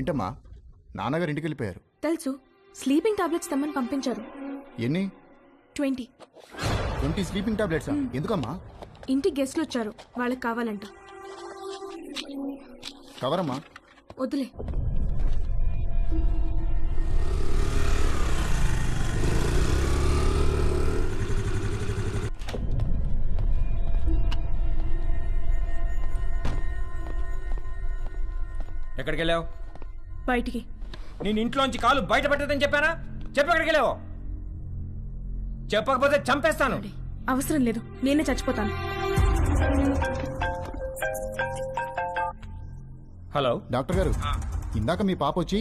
ఏంటమ్మా నాన్నగారు ఇంటికి వెళ్ళిపోయారు? తెలుసు, స్లీపింగ్ టాబ్లెట్స్ తెమ్మని పంపించారు. ఎన్ని? 20 స్లీపింగ్ టాబ్లెట్సా? ఎందుకమ్మా? ఇంటికి గెస్ట్లు వచ్చారు, వాళ్ళకి కావాలంట. కవరమ్మా. వద్దులే. ఎక్కడికి వెళ్ళావు? బయటికి. నేను ఇంట్లోంచి కాలు బయట పెట్టదని చెప్పానా? చెప్పు, ఎక్కడికి వెళ్ళావు? చెప్పకపోతే చంపేస్తాను. అవసరం లేదు, నేనే చచ్చిపోతాను. హలో డాక్టర్ గారు, ఇందాక మీ పాప వచ్చి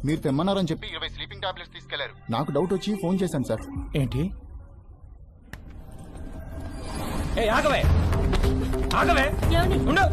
మీరు తెమ్మన్నారని చెప్పి 20 స్లీపింగ్ టాబ్లెట్స్ తీసుకెళ్లారు. నాకు డౌట్ వచ్చి ఫోన్ చేశాను సార్. ఏంటి? ఏ ఆగవే, ఆగవే, ఉండు.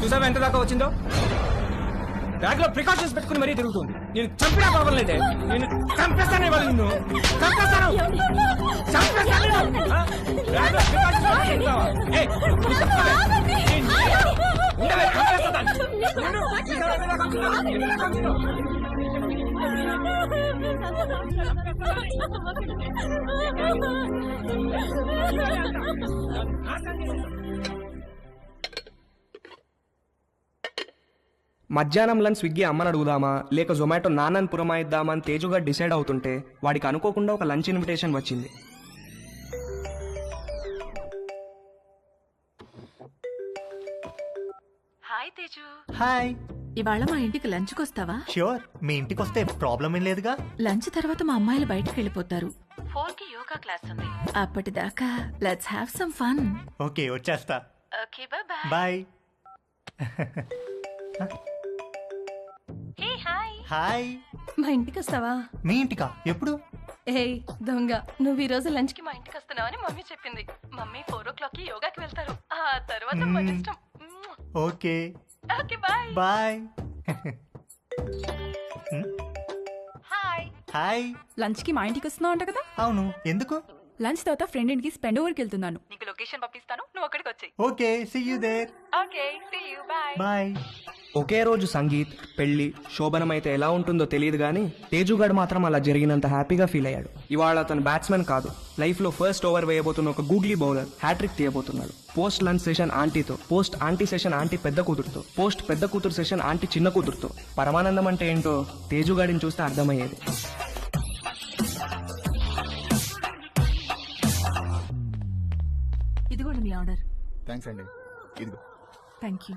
చూసావా ఎంత దాకా వచ్చిందో? బ్యాగ్ లో ప్రికాషన్స్ పెట్టుకుని మరీ తిరుగుతుంది. నేను చంపినా బాగలేదే, నేను చంపేస్తాను. ఇవాళ నిన్ను చంపేస్తాను, చంపేస్తాను. బ్యాగ్ లో ప్రికాషన్స్ పెట్టుకుంటావా? ఉండవే, చంపేస్తాను. మధ్యాహ్నం లంచ్ స్విగ్గీ అమ్మని అడుగుదామా లేక జొమాటో నాన్నని పురమాయిద్దామా అని తేజుగా డిసైడ్ అవుతుంటే వాడికి అనుకోకుండా ఒక లంచ్ ఇన్విటేషన్ వచ్చింది. హాయ్ తేజు. హాయ్. ఇవాళ మా ఇంటికి లంచ్కి వస్తావా? ష్యూర్, మీ ఇంటికి వస్తే ప్రాబ్లం ఏం లేదుగా. లంచ్ తర్వాత మా అమ్మాయిలు బయటకు వెళ్ళిపోతారు. 4కి యోగా క్లాస్ ఉంది. అప్పటిదాకా let's have some fun. Okay, వచ్చేస్తా. Okay, bye bye. Hey hi. Hi. మా ఇంటికి వస్తావా? మీ ఇంటికా? ఎప్పుడు? ఏయ్ దొంగ, నువ్వు ఈ రోజు లంచ్ కి మా ఇంటికి వస్తున్నావని మమ్మీ చెప్పింది. మమ్మీ 4 o'clockకి యోగాకి వెళ్తారు. ఆ తర్వాత మన ఇష్టం. Okay okay, bye bye. Hi. Hi. Lunch కి మా ఇంటికి వస్తున్నావు అంట కదా? అవును, ఎందుకు? లంచ్ తర్వాత ఫ్రెండ్ ఇంటికి స్పెండ్ ఓవర్కి వెళ్తున్నాను. నీకు లొకేషన్ పంపిస్తాను, నువ్వు అక్కడికి వచ్చేయ్. Okay, see you there. Okay, see you, bye bye. ఒకే రోజు సంగీత్, పెళ్లి, శోభనం అయితే ఎలా ఉంటుందో తెలియదు కానీ తేజుగాడు మాత్రం అలా జరిగినంత హ్యాపీగా ఫీల్ అయ్యాడు. ఇవాళ అతను బ్యాట్స్మెన్ కాదు, లైఫ్ లో ఫస్ట్ ఓవర్ వేయబోతున్న ఒక గూగ్లీ బౌలర్ హ్యాట్రిక్ తీయబోతున్నాడు. పోస్ట్ లంచ్ సెషన్ ఆంటీతో, పోస్ట్ ఆంటీ సెషన్ ఆంటీ పెద్ద కూతురుతో, పోస్ట్ పెద్ద కూతురు సెషన్ ఆంటీ చిన్న కూతురుతో. పరమానందం అంటే ఏంటో తేజుగాడిని చూస్తే అర్థమయ్యేది. ఇదిగోండి మీ ఆర్డర్. థ్యాంక్స్ అండి. ఇదిగో. Thank you.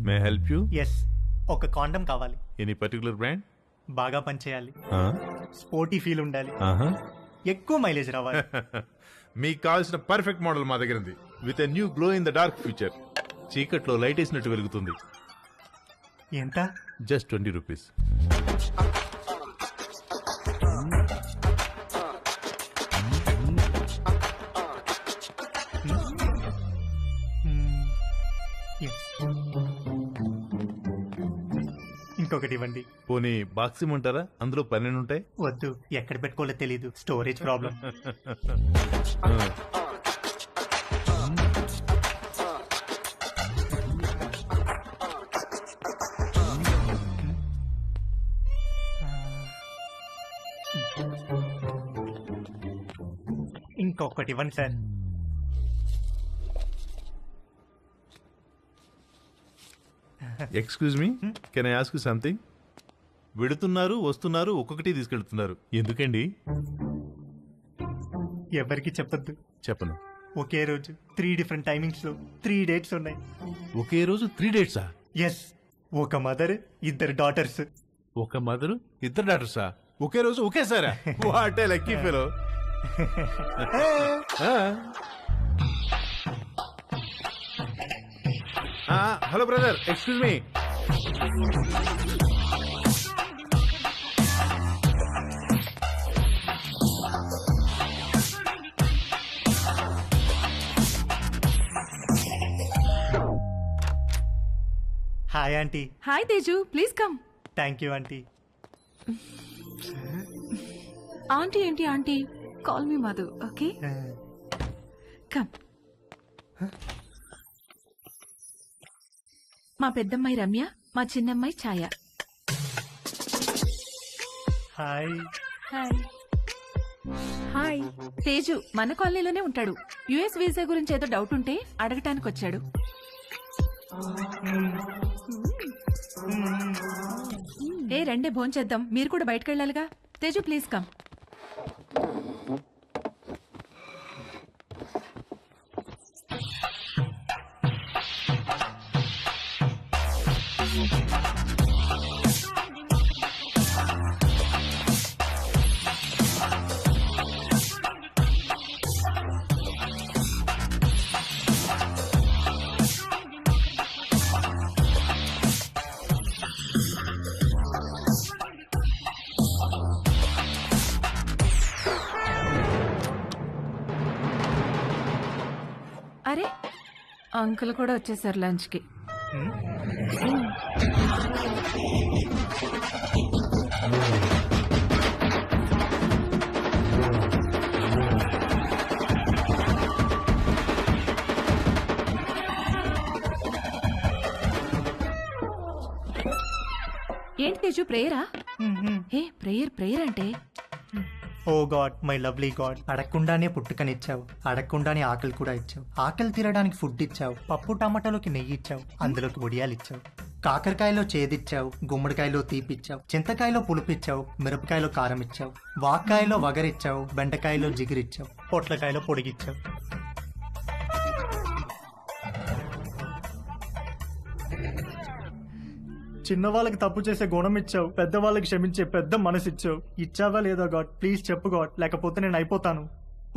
May help you? Yes, ఒక కాండం కావాలి. Any particular brand? బాగా పనిచేయాలి, స్పోర్టీ ఫీల్ ఉండాలి, ఎక్కువ మైలేజ్ రావాలి. మీకు కావాల్సిన పర్ఫెక్ట్ మోడల్ మా దగ్గర ఉంది. With a new glow in the dark feature. చీకట్లో లైట్ వేసినట్టు వెలుగుతుంది. ఎంత? Just 20 rupees. ఇంకొకటి ఇవ్వండి. పోనీ బాక్స్ ఇమ్మంటారా? అందులో 12 ఉంటాయి. వద్దు, ఎక్కడ పెట్టుకోవాలో తెలీదు, స్టోరేజ్ ప్రాబ్లం. ఇంకొకటి ఇవ్వండి sir. Excuse me can I ask you something? వెడుతున్నారు వస్తున్నారు ఒక్కొక్కటి తీసుకెళ్తున్నారు ఎందుకండి? ఎవరికి చెప్పొద్దు. చెప్పను. ఒకే రోజు 3 డిఫరెంట్ టైమింగ్స్ లో 3 డేట్స్ ఉన్నాయి. ఒకే రోజు 3 డేట్సా? ఎస్, ఒక మదర్, 2 డాటర్స్. ఒక మదరు 2 డాటర్సా? ఒకే రోజు ఒకేసారా? What a lucky fellow. Hello brother, excuse me. Hi aunty. Hi Teju, please come. Thank you aunty. Aunty ఏంటి aunty? Call me Madhu, okay? Come. మా పెద్దమ్మాయి రమ్య, మా చిన్నమ్మాయి Chaya. Hi. Hi. Hi. Teju మన కాలనీలోనే ఉంటాడు. యుఎస్ వీసా గురించి ఏదో డౌట్ ఉంటే అడగటానికి వచ్చాడు. ఏ రండే భోంచేద్దాం, మీరు కూడా బయటకు వెళ్ళాలిగా. Teju please come. అరే అంకుల్ కూడా వచ్చేసారు లంచ్కి. ఏంటి తేజు ప్రేయరా? ఏ ప్రేయర్ అంటే? Oh God, my lovely God, అడగకుండానే పుట్టుకనిచ్చావు, అడగకుండానే ఆకలి కూడా ఇచ్చావు, ఆకలి తీరడానికి ఫుడ్ ఇచ్చావు, పప్పు టమాటాలోకి నెయ్యి ఇచ్చావు, అందులోకి వడియాలు ఇచ్చావు, కాకరకాయలో చేదిచ్చావు, గుమ్మడికాయలో తీపిచ్చావు, చింతకాయలో పులుపిచ్చావు, మిరపకాయలో కారం ఇచ్చావు, వాక్కాయలో వగరిచ్చావు, బెండకాయలో జిగిరిచ్చావు, పొట్లకాయలో పొడిగిచ్చావు. చిన్నవాళ్ళకి తప్పు చేసే గుణం ఇచ్చావు, పెద్దవాళ్ళకి క్షమించే పెద్ద మనసు ఇచ్చావు. ఇచ్చావా లేదా గాడ్? ప్లీజ్ చెప్పు గాడ్, లేకపోతే నేను అయిపోతాను.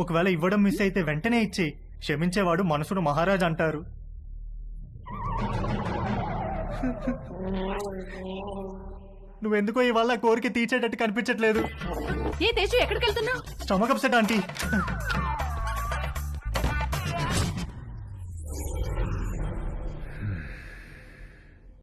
ఒకవేళ ఇవ్వడం మిస్ అయితే వెంటనే ఇచ్చి, క్షమించేవాడు మనసును మహారాజ్ అంటారు. నువ్వెందుకో ఇవాళ కోరిక తీర్చేటట్టు కనిపించట్లేదు. ఏ తేజు ఎక్కడికి వెళ్తున్నావు? Stomach upset aunty.